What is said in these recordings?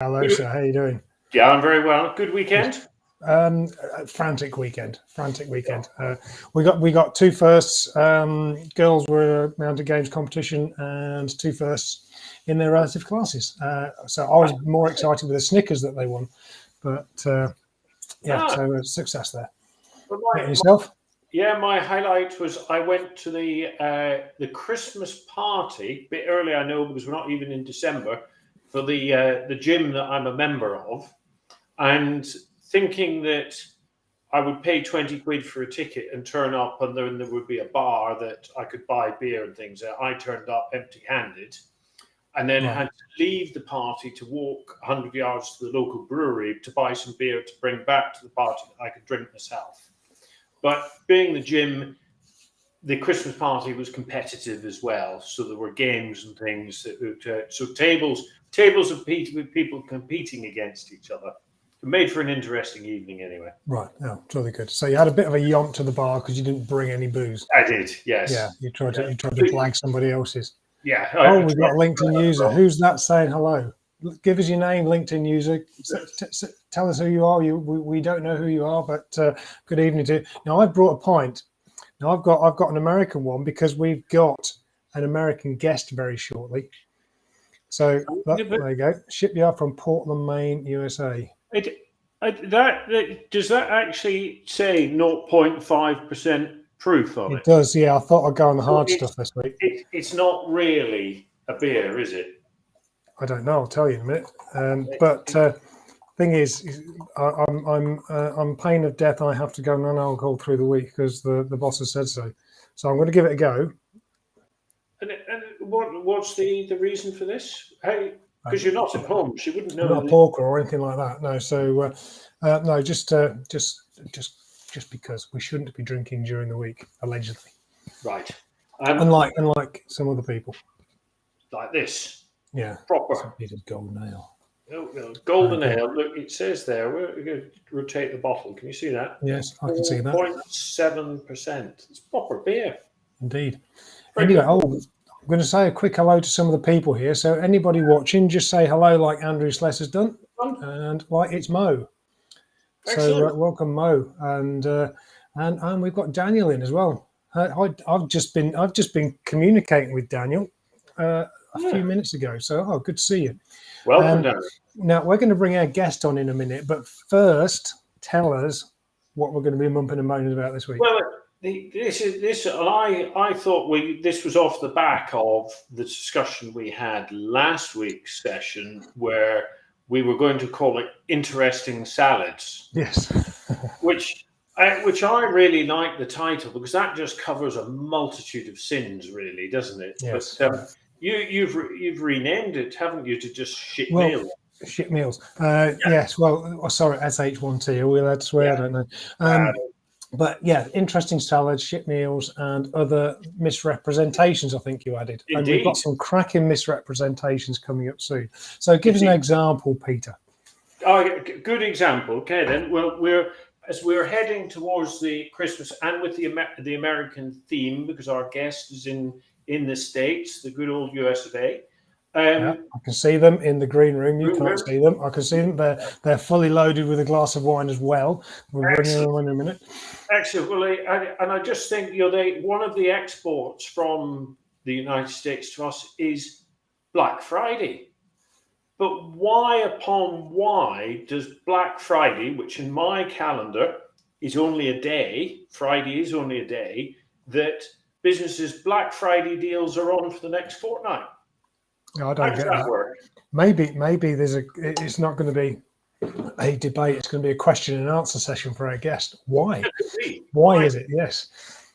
Hello, sir. How you doing? Yeah, I'm very well. Good weekend. Frantic weekend. We got two firsts. Girls were mounted games competition and two firsts in their relative classes. So I was more excited with the Snickers that they won, but so success there. But yourself? My highlight was I went to the Christmas party a bit early. I know because we're not even in December for the gym that I'm a member of, and thinking that I would pay 20 quid for a ticket and turn up, and then there would be a bar that I could buy beer and things. I turned up empty-handed, and then had to leave the party to walk 100 yards to the local brewery to buy some beer to bring back to the party that I could drink myself. But being the gym, the Christmas party was competitive as well. So there were games and things so tables of people competing against each other. It made for an interesting evening anyway. Right. Oh, it's really good. So you had a bit of a yomp to the bar because you didn't bring any booze. I did, yes. Yeah, you tried to blag somebody else's. Yeah. We've got a LinkedIn user. Who's that saying hello? Give us your name, LinkedIn user. Tell us who you are. We don't know who you are, but good evening to you. Now, I brought a pint. Now, I've got an American one because we've got an American guest very shortly. So there you go. Shipyard from Portland, Maine, USA. Does that actually say 0.5% proof on it? It does, yeah. I thought I'd go on the hard stuff this week. It's not really a beer, is it? I don't know. I'll tell you in a minute. But thing is, I'm pain of death. I have to go non-alcohol through the week because the boss has said so. So I'm going to give it a go. And what's the reason for this? Hey, because you're not at home, she wouldn't know. Not a porker or anything like that. No. So no, just because we shouldn't be drinking during the week, allegedly. Right. Unlike some other people. Like this. Yeah. Proper. Peter's golden ale. Oh, golden ale. Look, it says there. We're going to rotate the bottle. Can you see that? Yes, I can see that. 0.7%. It's proper beer. Indeed. Anyway, I'm going to say a quick hello to some of the people here. So anybody watching, just say hello like Andrew Sless has done. And it's Mo. Excellent. So welcome, Mo. And we've got Daniel in as well. I've just been communicating with Daniel a few minutes ago. So good to see you. Welcome, Daniel. Now we're going to bring our guest on in a minute, but first, tell us what we're going to be mumping and moaning about this week. Well, I thought this was off the back of the discussion we had last week's session where we were going to call it Interesting Salads. Yes. which I really like the title because that just covers a multitude of sins, really, doesn't it? Yes. But you've renamed it, haven't you, to just Sh1tmeals? Sh1tmeals. Yes. Well, sorry, Sh1T. Are we allowed to swear? Yeah. I don't know. But yeah, interesting salads, Sh1tmeals, and other misrepresentations, I think you added. Indeed. And we've got some cracking misrepresentations coming up soon. So give us an example, Peter. Oh, good example. Okay, then. Well, we're heading towards the Christmas and with the American theme because our guest is in the States, the good old USofA. I can see them in the green room. You can't see them. I can see them. They're fully loaded with a glass of wine as well. We'll bring them in a minute. Excellent. Well, and I just think one of the exports from the United States to us is Black Friday. But why does Black Friday, which in my calendar is only a day, Friday is only a day, that businesses' Black Friday deals are on for the next fortnight? I don't get that. Work? Maybe it's not going to be a debate. It's going to be a question and answer session for our guest. Why? Why is it? Yes.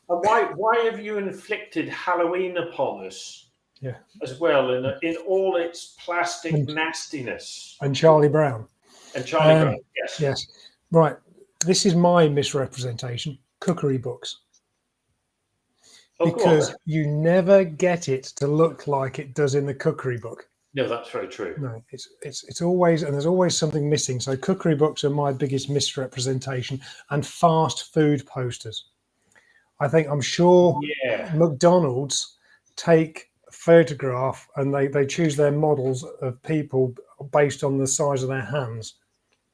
And why have you inflicted Halloween upon us? Yeah. As well in all its plastic nastiness. And Charlie Brown. And Charlie Brown. Yes. Yes. Right. This is my misrepresentation. Cookery books. Because you never get it to look like it does in the cookery book. No, that's very true. No, it's always, and there's always something missing. So cookery books are my biggest misrepresentation, and fast food posters. I'm sure McDonald's take photograph, and they choose their models of people based on the size of their hands.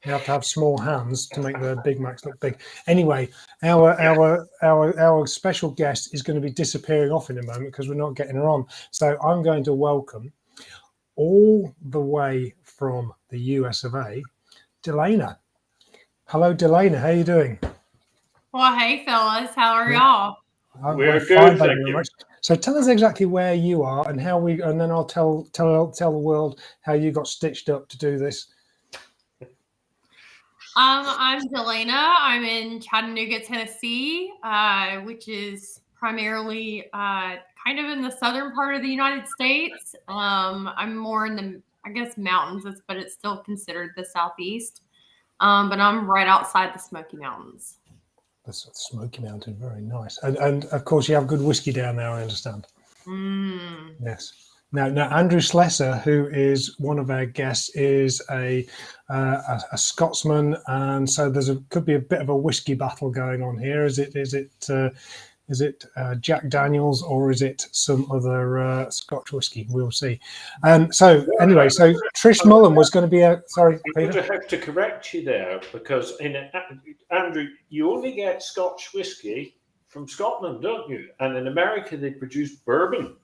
You have to have small hands to make the Big Macs look big. Anyway, our special guest is going to be disappearing off in a moment because we're not getting her on. So I'm going to welcome, all the way from the USofA, Delana. Hello, Delana. How are you doing? Well, hey, fellas. How are y'all? We're good, fine, thank thank you very you. much. So tell us exactly where you are and how and then I'll tell the world how you got stitched up to do this. I'm Delana. I'm in Chattanooga, Tennessee, which is primarily kind of in the southern part of the United States. I'm more in the, I guess, mountains, but it's still considered the southeast. But I'm right outside the Smoky Mountains. The Smoky Mountain, very nice. And of course, you have good whiskey down there, I understand. Yes. Now, Andrew Slessor, who is one of our guests, is a Scotsman, and so could be a bit of a whiskey battle going on here. Is it Jack Daniels or is it some other Scotch whiskey? We'll see. So anyway, so Trish Mullen was going to be sorry, I'm Peter. going to have to correct you there because Andrew, you only get Scotch whiskey from Scotland, don't you? And in America, they produce bourbon.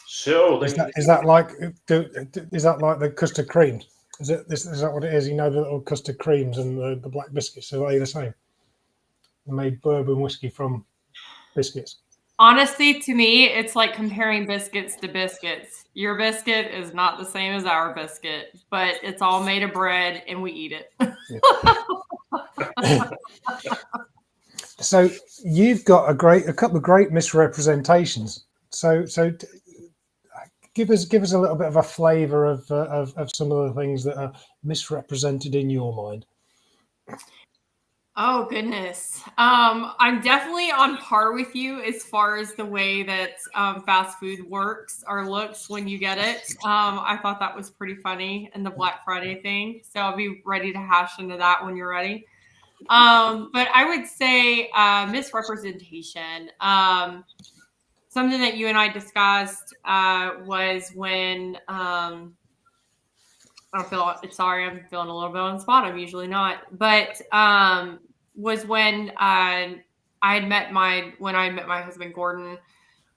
So is that like the custard creams? Is that what it is? You know, the little custard creams and the black biscuits. Are they the same? They made bourbon whiskey from biscuits. Honestly, to me, it's like comparing biscuits to biscuits. Your biscuit is not the same as our biscuit, but it's all made of bread and we eat it. Yeah. So you've got a couple of great misrepresentations. So give us a little bit of a flavour of some of the things that are misrepresented in your mind. Oh, goodness. I'm definitely on par with you as far as the way that fast food works or looks when you get it. I thought that was pretty funny, and the Black Friday thing. So I'll be ready to hash into that when you're ready. But I would say misrepresentation. Something that you and I discussed was when I'm feeling a little bit on the spot. I'm usually not, but was when I met my husband Gordon.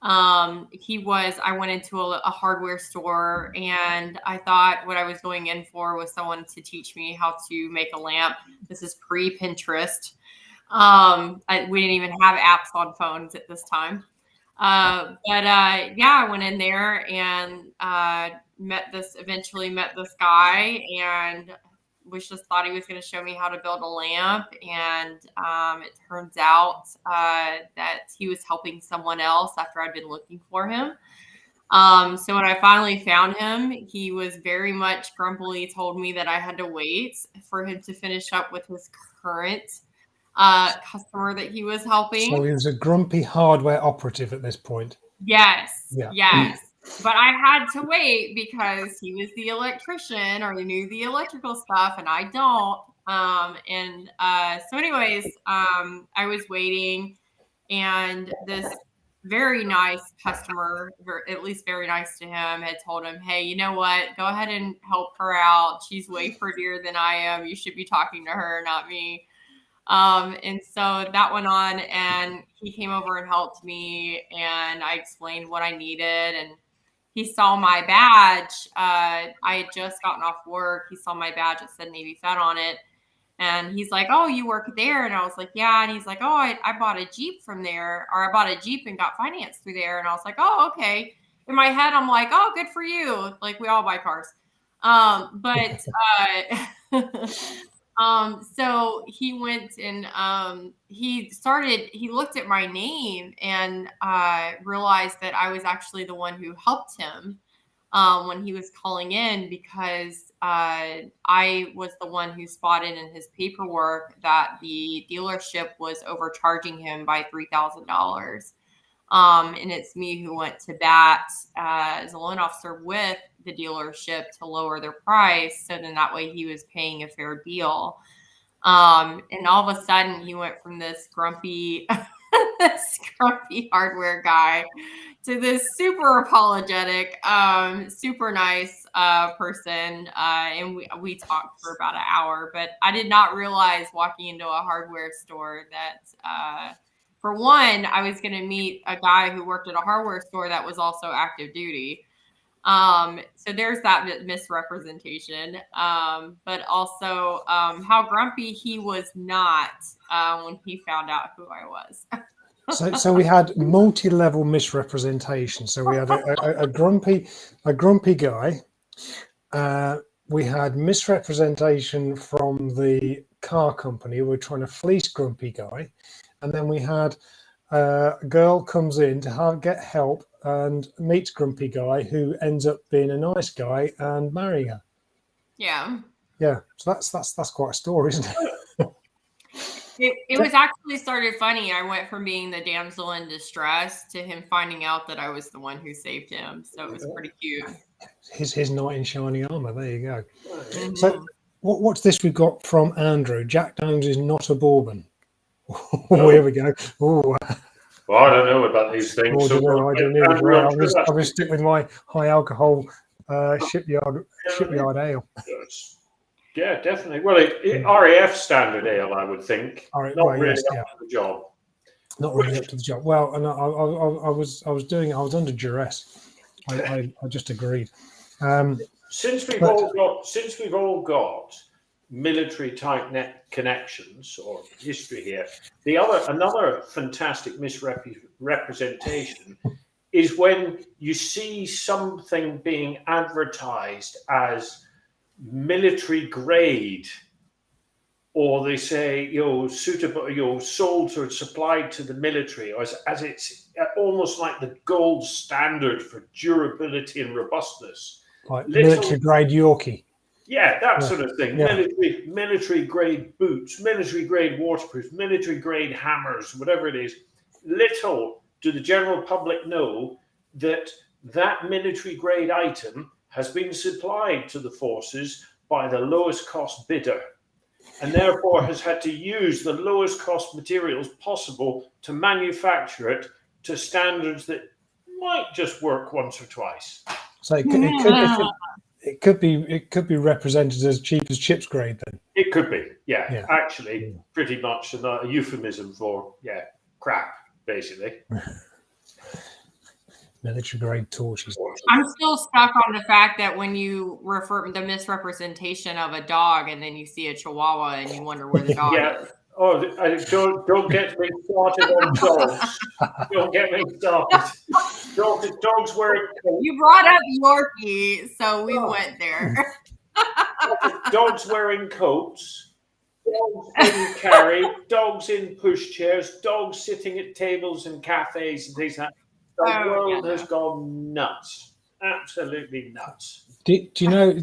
I went into a hardware store, and I thought what I was going in for was someone to teach me how to make a lamp. This is pre-Pinterest. We didn't even have apps on phones at this time. I went in there and eventually met this guy, and thought he was going to show me how to build a lamp. And it turns out that he was helping someone else after I'd been looking for him. So when I finally found him, he was very much grumpily told me that I had to wait for him to finish up with his current customer that he was helping. So he was a grumpy hardware operative at this point. Yes. Yeah. Yes. But I had to wait because he was the electrician, or he knew the electrical stuff, and I don't. So anyways, I was waiting, and this very nice customer, at least very nice to him, had told him, hey, you know what? Go ahead and help her out. She's way prettier than I am. You should be talking to her, not me. And so that went on, and he came over and helped me, and I explained what I needed, and he saw my badge. I had just gotten off work. He saw my badge that said Navy Fed on it. And he's like, oh, you work there? And I was like, yeah. And he's like, oh, I bought a Jeep from there, or I bought a Jeep and got financed through there. And I was like, oh, okay. In my head, I'm like, oh, good for you. Like, we all buy cars. So he went and he looked at my name and realized that I was actually the one who helped him when he was calling in, because I was the one who spotted in his paperwork that the dealership was overcharging him by $3,000. And it's me who went to bat as a loan officer with the dealership to lower their price. So then that way he was paying a fair deal. And all of a sudden he went from this grumpy scruffy hardware guy to this super apologetic, super nice person. And we talked for about an hour, but I did not realize walking into a hardware store that, for one, I was going to meet a guy who worked at a hardware store that was also active duty. So there's that misrepresentation. But also how grumpy he was not when he found out who I was. So we had multi-level misrepresentation. So we had a grumpy guy. We had misrepresentation from the car company who were trying to fleece grumpy guy, and then we had a girl comes in to get help and meets grumpy guy who ends up being a nice guy and marrying her. Yeah. Yeah. So that's quite a story, isn't it? It was actually started funny. I went from being the damsel in distress to him finding out that I was the one who saved him. So it was pretty cute. His knight in shining armor. There you go. Mm-hmm. So what's this we've got from Andrew? Jack Daniels is not a bourbon. Oh, here we go. Oh. Well, I don't know about these things. I don't either. I will stick with my high alcohol shipyard ale. Yeah, definitely. Well, RAF standard ale, I would think. Not really up to the job. Not really up to the job. Well, and I was under duress. I just agreed. Since we've all got military type net connections or history here, another fantastic misrepresentation is when you see something being advertised as military grade, or they say suitable, sold or supplied to the military, or as it's almost like the gold standard for durability and robustness, like military grade Yorkie. Yeah, that sort of thing. Yeah. Military grade boots, military grade waterproof, military grade hammers, whatever it is. Little do the general public know that military grade item has been supplied to the forces by the lowest cost bidder, and therefore has had to use the lowest cost materials possible to manufacture it to standards that might just work once or twice. So it could be represented as cheap as chips grade then. It could be, yeah. Actually, pretty much a euphemism for crap, basically. Military grade torches. I'm still stuck on the fact that when you refer to the misrepresentation of a dog and then you see a chihuahua and you wonder where the dog is. Oh, don't get me started on dogs. Don't get me started. Dogs wearing coats. You brought up Yorkie, so we went there. Dogs wearing coats, dogs in carry, dogs in pushchairs, dogs sitting at tables and cafes and things like that. The world has gone nuts. Absolutely nuts. Do you know?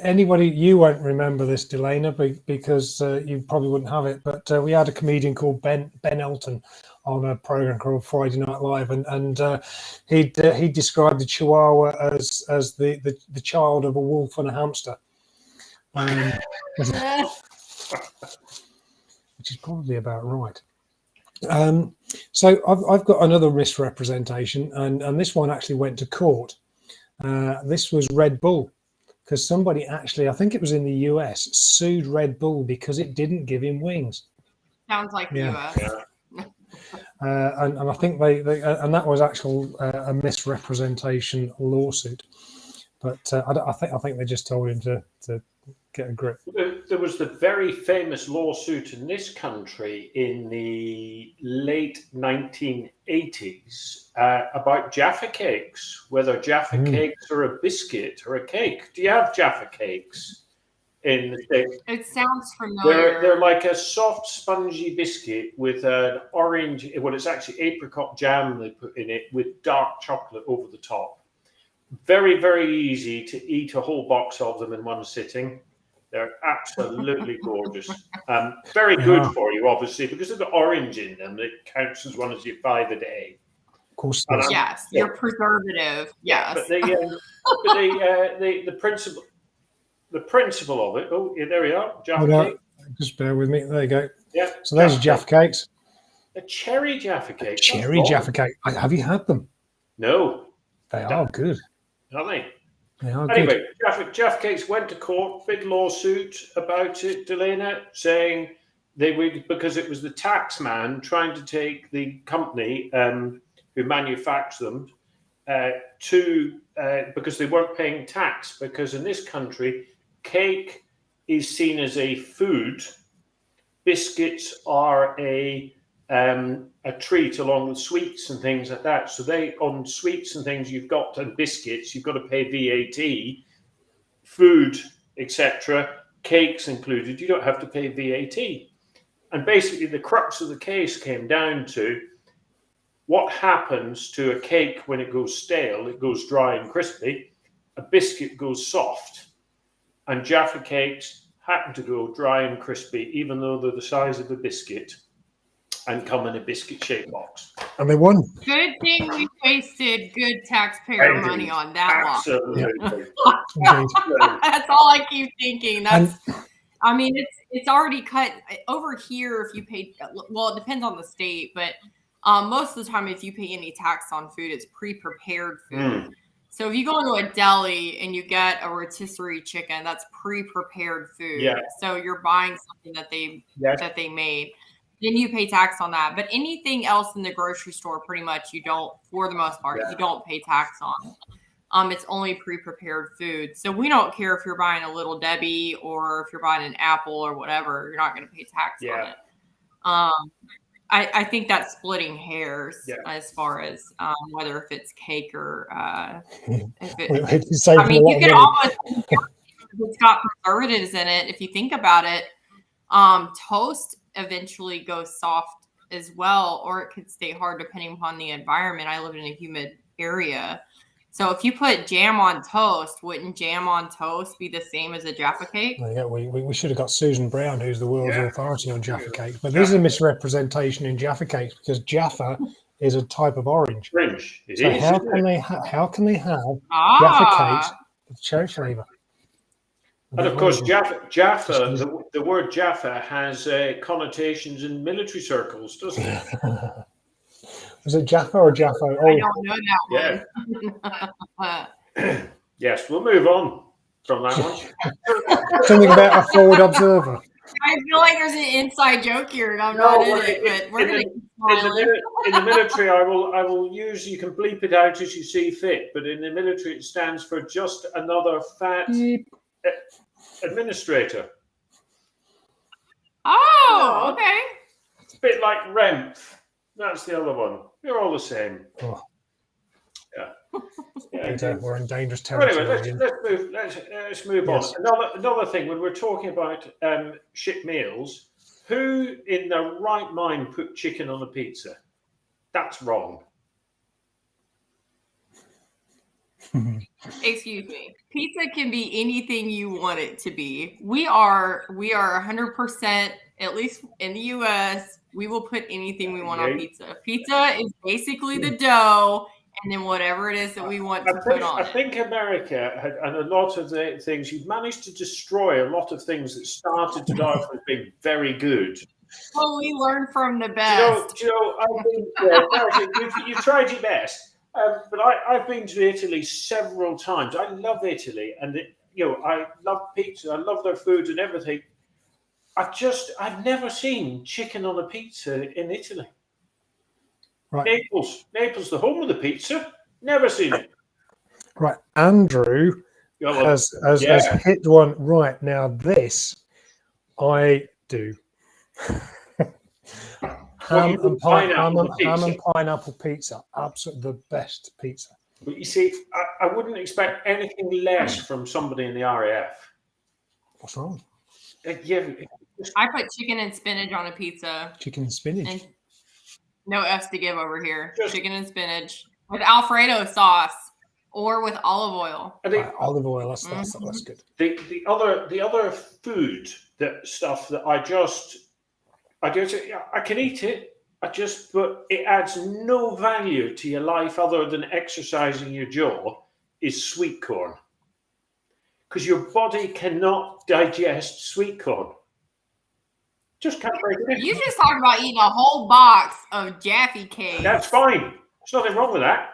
Anybody? You won't remember this, Delana, because you probably wouldn't have it. But we had a comedian called Ben Elton on a program called Friday Night Live, and he described the Chihuahua as the child of a wolf and a hamster, which is probably about right. So I've got another misrepresentation, and this one actually went to court. This was Red Bull, because somebody actually, I think it was in the US, sued Red Bull because it didn't give him wings. Sounds like the US. Yeah. And I think they and that was actual a misrepresentation lawsuit. But I think they just told him to get a grip. There was the very famous lawsuit in this country in the late 1980s about Jaffa cakes, whether Jaffa cakes are a biscuit or a cake. Do you have Jaffa cakes in the States? It sounds familiar. They're like a soft, spongy biscuit with an orange, well, it's actually apricot jam they put in it with dark chocolate over the top. Very, very easy to eat a whole box of them in one sitting. They're absolutely gorgeous. Very good for you, obviously, because they've got orange in them. It counts as one of your 5 a day. Of course. Yes, your preservative. Yes. But the principle of it. Oh, yeah, there we are. Jaffa cake. Just bear with me. There you go. Yeah. So there's Jaffa cakes. A cherry Jaffa cake. Cherry Jaffa cake. Have you had them? No. They are good. Are they? They are Anyway, good. Jaffa cakes went to court, big lawsuit about it, Delena, saying they would, because it was the tax man trying to take the company who manufactured them because they weren't paying tax, because in this country, cake is seen as a food. Biscuits are a treat along with sweets and things like that. So on sweets and things and biscuits, you've got to pay VAT, food, etc., cakes included, you don't have to pay VAT. And basically the crux of the case came down to what happens to a cake when it goes stale. It goes dry and crispy. A biscuit goes soft. And Jaffa cakes happen to go dry and crispy, even though they're the size of a biscuit and come in a biscuit-shaped box. And they won. Good thing we wasted good taxpayer money on that one. Absolutely. That's all I keep thinking. I mean, it's already cut over here. If you pay, well, it depends on the state, but most of the time, if you pay any tax on food, it's pre-prepared food. So if you go into a deli and you get a rotisserie chicken, that's pre-prepared food. Yeah. So you're buying something that they made. Then you pay tax on that. But anything else in the grocery store, pretty much you don't, for the most part, you don't pay tax on. It's only pre-prepared food. So we don't care if you're buying a Little Debbie or if you're buying an apple or whatever, you're not going to pay tax on it. I think that's splitting hairs as far as whether if it's cake or if it. I mean, you can almost it's got preservatives in it. If you think about it, toast eventually goes soft as well, or it could stay hard depending upon the environment. I live in a humid area. So if you put jam on toast, wouldn't jam on toast be the same as a Jaffa cake? Yeah, we should have got Susan Brown, who's the world's authority on Jaffa cake. But this is a misrepresentation in Jaffa cakes because Jaffa is a type of orange. So how can they have Jaffa cakes with cherry flavour? And of course, Jaffa, the word Jaffa has connotations in military circles, doesn't it? Was it Jaffa or Jaffa? Oh, I don't know that one. Yes, we'll move on from that one. Something about a forward observer. I feel like there's an inside joke here, and I'm not in it, but we're going to in the military, I will use, you can bleep it out as you see fit, but in the military, it stands for just another fat administrator. Oh, okay. It's a bit like Remph. That's the other one. You're all the same. Oh. Yeah. We're in dangerous territory. Anyway, let's move on. Another thing, when we're talking about Sh1tmeals, who in their right mind put chicken on a pizza? That's wrong. Excuse me. Pizza can be anything you want it to be. We are 100%, at least in the US, we will put anything we want on pizza. Pizza is basically the dough and then whatever it is that we want to put on it. I think America and a lot of the things, you've managed to destroy a lot of things that started off as being very good. Well, we learn from the best. You've tried your best. But I've been to Italy several times. I love Italy, and I love pizza. I love their food and everything. I've never seen chicken on a pizza in Italy. Right. Naples, the home of the pizza. Never seen it. Right, Andrew has hit one right now. This I do. Ham and pineapple pizza, absolutely the best pizza. But you see, I wouldn't expect anything less from somebody in the RAF. What's wrong? I put chicken and spinach on a pizza. Chicken and spinach. And no F's to give over here. Chicken and spinach with Alfredo sauce or with olive oil. Olive oil, that's good. The other food stuff that I can eat it. But it adds no value to your life other than exercising your jaw. Is sweet corn, because your body cannot digest sweet corn. Just can't break it in. You just talked about eating a whole box of Jaffe cakes. That's fine. There's nothing wrong with that.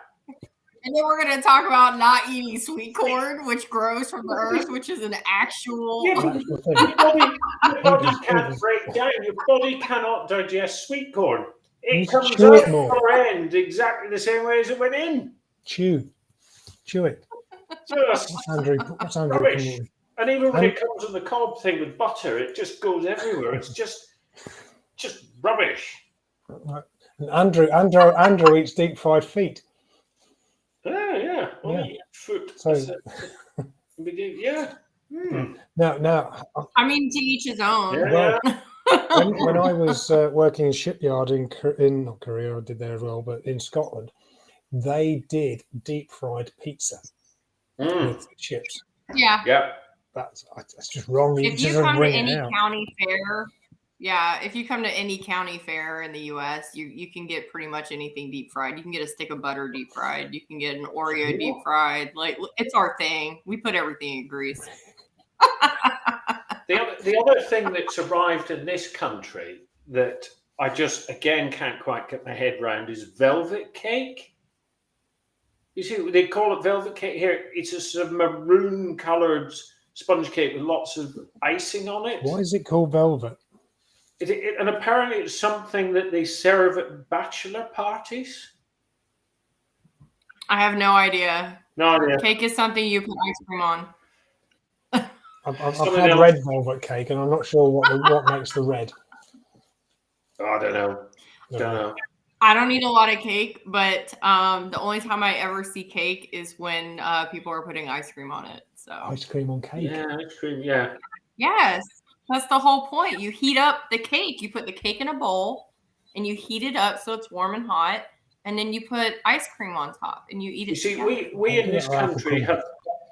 And then we're going to talk about not eating sweet corn, which grows from the earth, which is an actual. Yeah, but your body can't break down. Your body cannot digest sweet corn. It comes out the other end exactly the same way as it went in. Chew it. Just What's Andrew rubbish. And even when it comes on the cob thing with butter, it just goes everywhere. It's just rubbish. Andrew eats deep fried feet. Yeah. Foot. So, yeah. Now. I mean, to each his own. Yeah. When I was working in shipyard in not Korea, I did there as well, but in Scotland, they did deep fried pizza with chips. Yeah. That's just wrong. If you come to any county fair, if you come to any county fair in the U.S., you can get pretty much anything deep fried. You can get a stick of butter deep fried. You can get an Oreo deep fried. Like, it's our thing. We put everything in grease. The other thing that's arrived in this country that I just, again, can't quite get my head around is velvet cake. You see, they call it velvet cake here. It's a sort of maroon-coloured sponge cake with lots of icing on it. Why is it called velvet? And apparently it's something that they serve at bachelor parties. I have no idea. No idea. Cake is something you put ice cream on. I've had red velvet cake, and I'm not sure what makes the red. I don't know. I don't eat a lot of cake, but the only time I ever see cake is when people are putting ice cream on it. So ice cream on cake. Yeah, ice cream. Yeah. Yes, that's the whole point. You heat up the cake. You put the cake in a bowl, and you heat it up so it's warm and hot, and then you put ice cream on top, and you eat it. You see, we in this country have.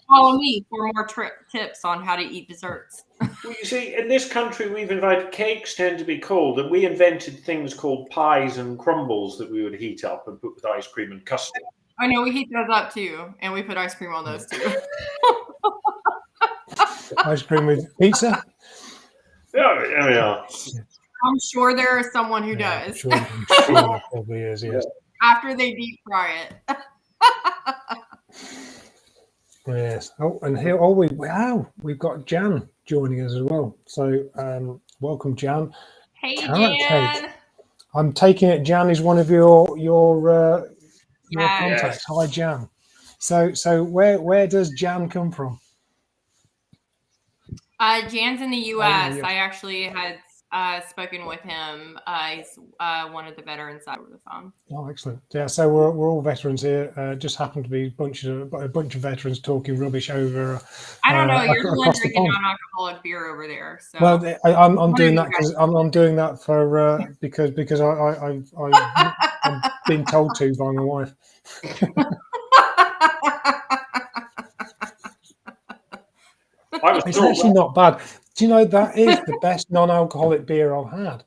Follow me for more tips on how to eat desserts. Well, you see, in this country, we've invited cakes tend to be cold, and we invented things called pies and crumbles that we would heat up and put with ice cream and custard. I know, we heat those up too, and we put ice cream on those too. Ice cream with pizza? Yeah. I'm sure there is someone who does. I'm sure there probably is, yes. After they deep fry it. Yes. Oh, and here, we've got Jan joining us as well. So, welcome, Jan. Hey, Jan. Cake. I'm taking it Jan is one of your contacts. Hi, Jan. So where does Jan come from? Jan's in the U.S. Oh, yes. I actually had spoken with him. He's one of the veterans over the phone. Oh, excellent. Yeah, so we're all veterans here. Just happen to be a bunch of veterans talking rubbish over. I don't know. You're the one drinking non-alcoholic beer over there. So. Well, I'm doing that because I'm doing that for because I've been told to by my wife. It's actually not bad. Do you know that is the best non-alcoholic beer I've had?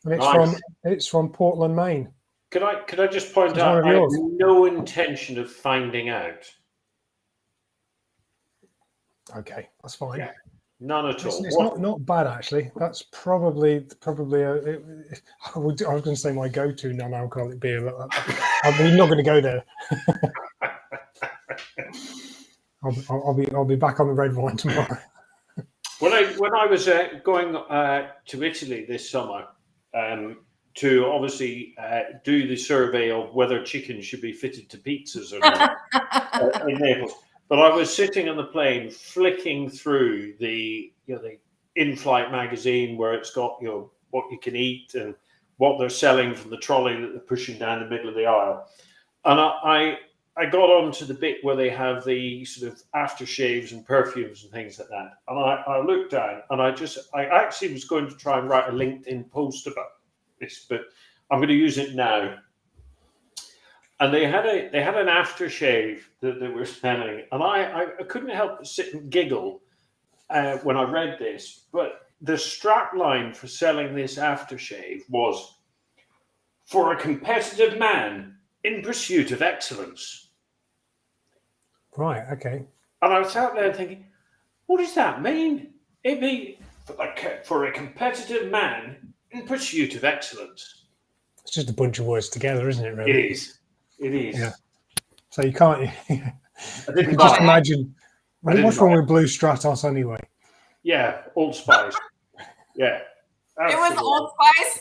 And it's from Portland, Maine. Could I just point out I have no intention of finding out. Okay, that's fine. Yeah, none at all. It's not bad actually. That's probably I was going to say my go-to non-alcoholic beer, but I'm not going to go there. I'll be back on the red wine tomorrow. When I was going to Italy this summer to obviously do the survey of whether chicken should be fitted to pizzas or not in Naples, but I was sitting on the plane flicking through the in-flight magazine where it's got what you can eat and what they're selling from the trolley that they're pushing down the middle of the aisle, and I got on to the bit where they have the sort of aftershaves and perfumes and things like that. And I looked down and I actually was going to try and write a LinkedIn post about this, but I'm going to use it now. And they had an aftershave that they were selling. And I couldn't help but sit and giggle when I read this. But the strap line for selling this aftershave was, "For a competitive man in pursuit of excellence." Right, okay. And I was out there thinking, what does that mean? for a competitive man in pursuit of excellence. It's just a bunch of words together, isn't it? Really, It is. It is. Yeah. So you can't. You I didn't can buy just it. imagine. I didn't What's buy wrong it. with Blue Stratos anyway? Yeah, Old Spice. Yeah. It was absolutely. Old Spice.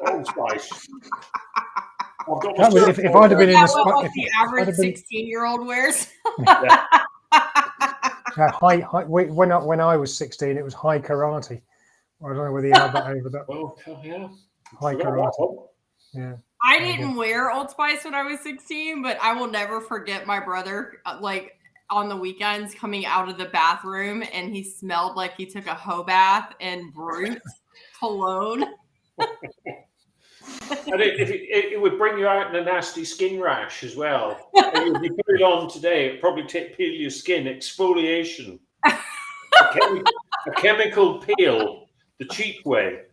Old Spice. I've got That was, my if I'd have been in That's the what if the I'd average have been 16-year-old wears. when I was 16, it was high karate. I don't know whether you had that over that. Oh, yeah. High Forgot that karate. one. Yeah. I didn't wear Old Spice when I was 16, but I will never forget my brother, like on the weekends, coming out of the bathroom and he smelled like he took a hoe bath and Brute cologne. And it would bring you out in a nasty skin rash as well. And if you put it on today, it'd probably peel your skin. Exfoliation. A chemical peel. The cheap way.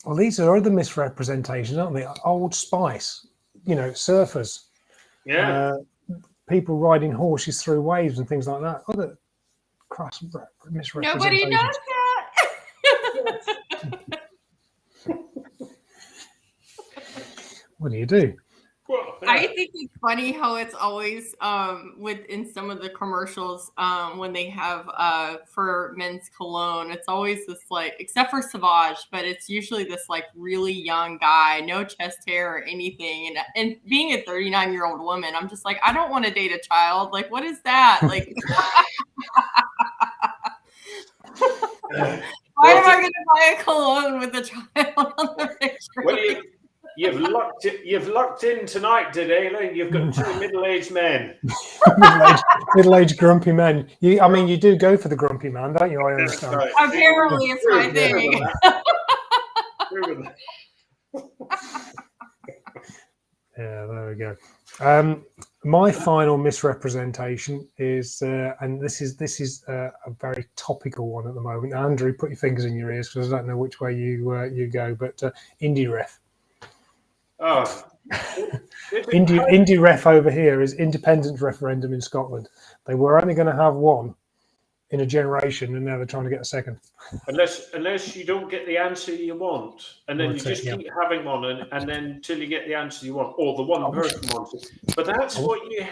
Well, these are other misrepresentations, aren't they? Old Spice, surfers. Yeah. People riding horses through waves and things like that. Other crass misrepresentations. Nobody does that. What do you do? Well, yeah. I think it's funny how it's always in some of the commercials when they have for men's cologne, it's always this like, except for Sauvage, but it's usually this like really young guy, no chest hair or anything. And being a 39-year-old woman, I'm just like, I don't want to date a child. Like, what is that? Like, why am I going to buy a cologne with a child on the picture? Well, you've lucked in tonight, Aileen. You've got two middle-aged men. middle-aged grumpy men. You do go for the grumpy man, don't you? I understand. Right. Apparently, it's my thing. Yeah, there we go. My final misrepresentation is, and this is a very topical one at the moment. Andrew, put your fingers in your ears because I don't know which way you go, but indie ref. Oh. Indie ref over here is independence referendum in Scotland. They were only going to have one in a generation, and now they're trying to get a second. Unless you don't get the answer you want, and then That's you just it, keep having one, and then until you get the answer you want, or the one person wants it. But that's what you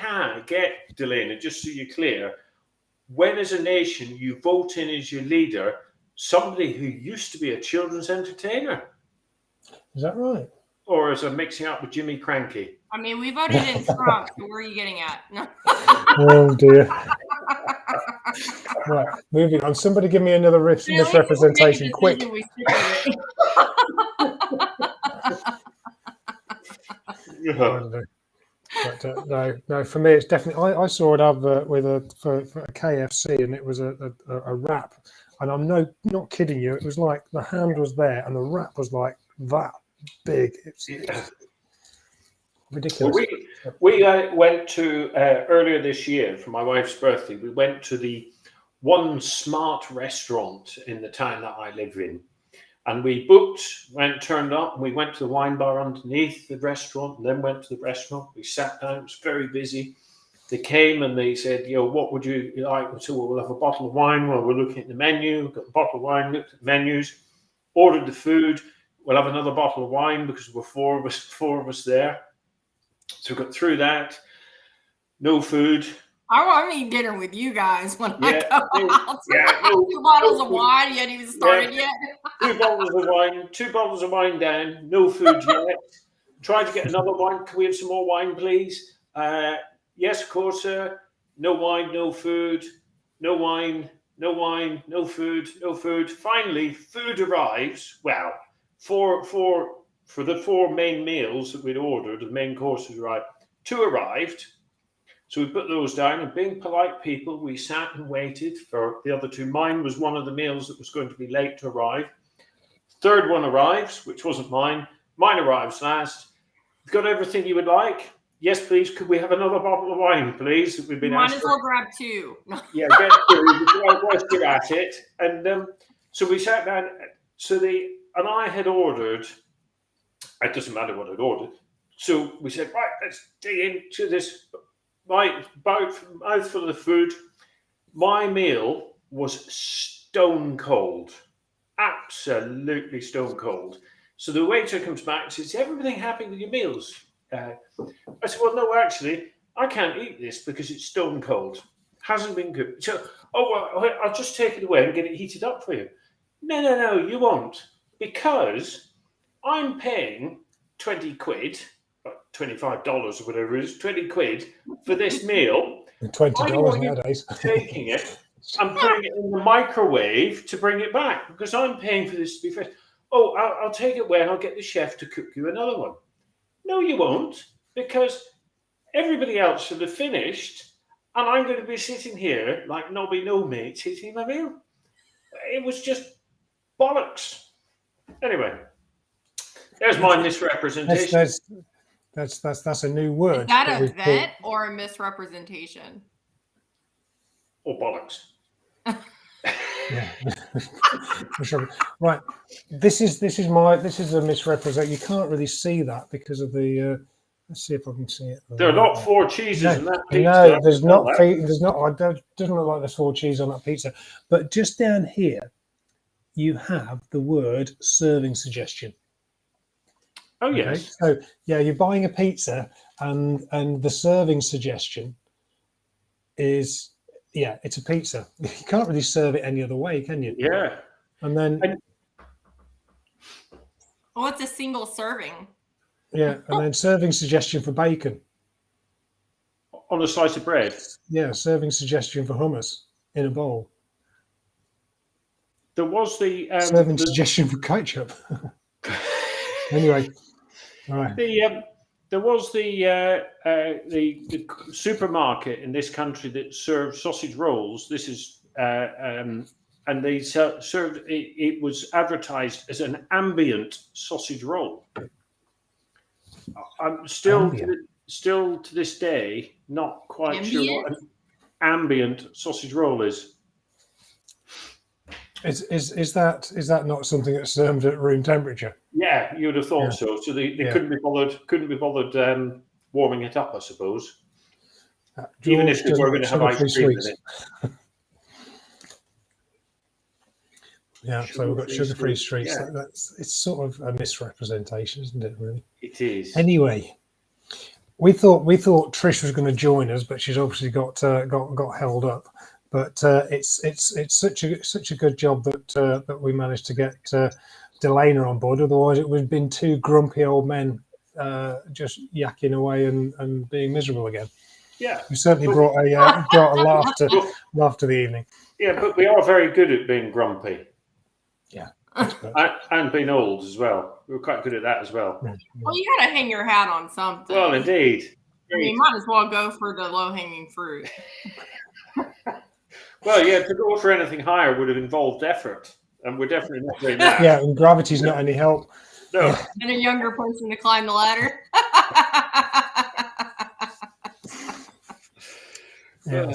get, Delana, just so you're clear. When as a nation you vote in as your leader somebody who used to be a children's entertainer. Is that right? Or is it mixing up with Jimmy Cranky? I mean, we voted in Trump, so where are you getting at? No. Oh, dear. Right, moving on. Somebody give me another misrepresentation, quick. But, no. For me, it's definitely. I saw an advert for a KFC, and it was a wrap, and I'm not kidding you. It was like the hand was there, and the wrap was like that big. It's ridiculous. Well, we went to earlier this year for my wife's birthday. We went to the one smart restaurant in the town that I live in, and we turned up, and we went to the wine bar underneath the restaurant, and then went to the restaurant. We sat down; it was very busy. They came and they said, what would you like? We said, well, we'll have a bottle of wine. Well, we're looking at the menu. Got a bottle of wine. Looked at the menus. Ordered the food. We'll have another bottle of wine because there were four of us there. So we got through that. No food. I want to eat dinner with you guys when I go out. Yeah, 2 bottles of wine. You hadn't even started yet. 2 bottles of wine down. No food yet. Tried to get another wine. Can we have some more wine, please? Yes, of course, sir. No wine, no food. No wine, no wine, no food, no food. Finally, food arrives. Well, for the 4 main meals that we'd ordered, the main courses arrived. 2 arrived. So we put those down, and being polite people, we sat and waited for the other 2. Mine was one of the meals that was going to be late to arrive. 3rd one arrives, which wasn't mine. Mine arrives last. You've got everything you would like? Yes, please. Could we have another bottle of wine, please? We've been Might as well grab 2. Yeah, get 2. Whilst you're at it. And so we sat down. And I had ordered, it doesn't matter what I'd ordered. So we said, right, let's dig into this. My mouthful of food. My meal was stone cold, absolutely stone cold. So the waiter comes back and says, "Is everything happy with your meals?" I said, "Well, no, actually, I can't eat this because it's stone cold. Hasn't been good." So, "Oh, well, I'll just take it away and get it heated up for you." No, you won't, because I'm paying 20 quid, $25 or whatever it is, 20 quid for this meal. $20 nowadays. Taking it and putting it in the microwave to bring it back because I'm paying for this to be fresh. "Oh, I'll take it away and I'll get the chef to cook you another one." No, you won't, because everybody else should have finished and I'm going to be sitting here like nobby no mates eating my meal. It was just bollocks. Anyway, there's my misrepresentation. That's a new word. Is that a vet or a misrepresentation? Or bollocks. Yeah. Right. This is a misrepresent. You can't really see that because of the. Let's see if I can see it. There are not 4 cheeses in that pizza. No, there's not. There's not. It doesn't look like there's 4 cheese on that pizza. But just down here, you have the word serving suggestion. Oh yes. Okay? So yeah, you're buying a pizza, and the serving suggestion is. Yeah, it's a pizza. You can't really serve it any other way, can you? Yeah. And then, Oh, it's a single serving. yeah, and then serving suggestion for bacon. On a slice of bread. Yeah, serving suggestion for hummus in a bowl. There was the serving suggestion for ketchup. Anyway, all right. There was the supermarket in this country that served sausage rolls. This is and they served. It was advertised as an ambient sausage roll. I'm still to this day not quite sure what an ambient sausage roll is. Is that not something that's served at room temperature? Yeah, you would have thought so. So they couldn't be bothered warming it up, I suppose. Even if they were going to have ice cream in it. Yeah, so we've got sugar-free sweets. Yeah. It's sort of a misrepresentation, isn't it? Really, it is. Anyway, we thought Trish was going to join us, but she's obviously got held up. But it's such a good job that we managed to get Delana on board. Otherwise, it would have been 2 grumpy old men just yakking away and being miserable again. Yeah, we certainly brought a laugh to the evening. Yeah, but we are very good at being grumpy. Yeah, and being old as well. We're quite good at that as well. Well, you got to hang your hat on something. Well, indeed. You might as well go for the low-hanging fruit. Well, yeah, to go for anything higher would have involved effort, and we're definitely not doing that. Yeah, and gravity's not any help. No. And a younger person to climb the ladder. Yeah.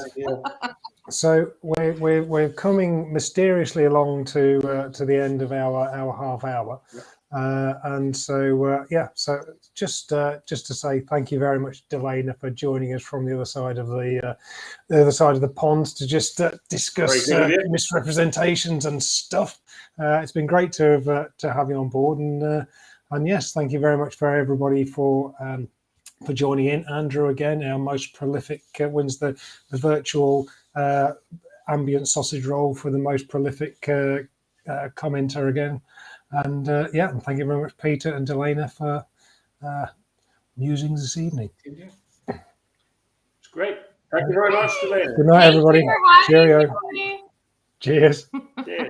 So we're coming mysteriously along to the end of our half hour, and so so just to say thank you very much, Delana, for joining us from the other side of the pond to just discuss misrepresentations and stuff. It's been great to have you on board, and yes, thank you very much for everybody for joining in. Andrew, again, our most prolific, wins the virtual ambient sausage roll for the most prolific commenter again. And and thank you very much, Peter and Delana, for musings this evening. It's great. Thank you very much, Delana. Good night, everybody. Cheerio. Cheers. Cheers.